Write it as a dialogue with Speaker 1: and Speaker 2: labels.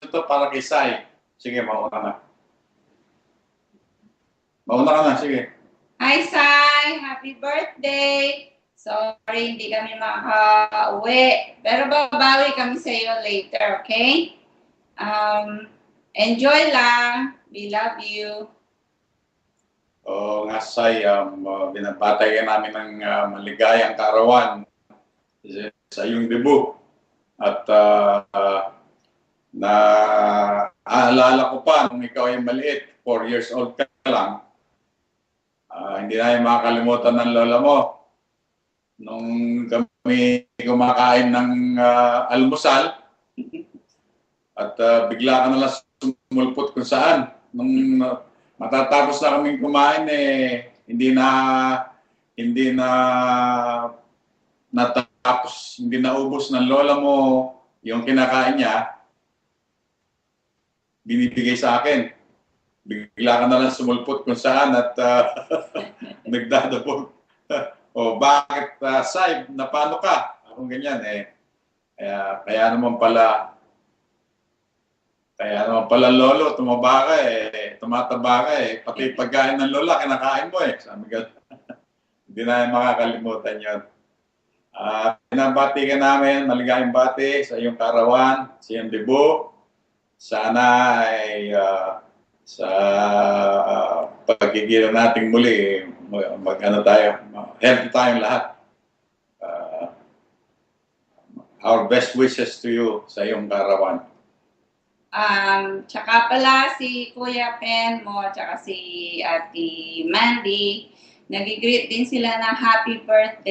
Speaker 1: ito para kay Sai. Sige, mauna ka na. Mauna ka na, sige.
Speaker 2: Hi, Sai! Happy birthday! Sorry, hindi kami makaka-uwi. Pero babawi kami sa iyo later, okay? Enjoy lang. We love you.
Speaker 1: Oo nga, Sai, binabati ka namin ng maligayang kaarawan sa iyong debut. At naaalala ko pa nung ikaw ay maliit, 4 years old ka lang, hindi na makakalimutan ng lola mo. Nung kami kumakain ng almusal, at bigla ka nalang sumulpot kung saan. Nung matatapos na kaming kumain, hindi naubos ng lola mo yung kinakain niya, binibigay sa akin. Bigla ka nalang sumulpot kung saan at nagdadabog. O bakit, Sai, napano ka? Akong ganyan kaya naman pala lolo, tumataba ka pati pagkain ng lola, kinakain mo Sabi ko, hindi na makakalimutan yun. Pinabati ka namin, maligayang bati sa iyong kaarawan, sa iyong debut. Sana ay sa pagkikita nating muli, healthy tayong lahat. Our best wishes to you sa iyong kaarawan.
Speaker 2: Tsaka pala si Kuya Pen mo, tsaka si Ate Mandy, nag-greet din sila ng happy birthday.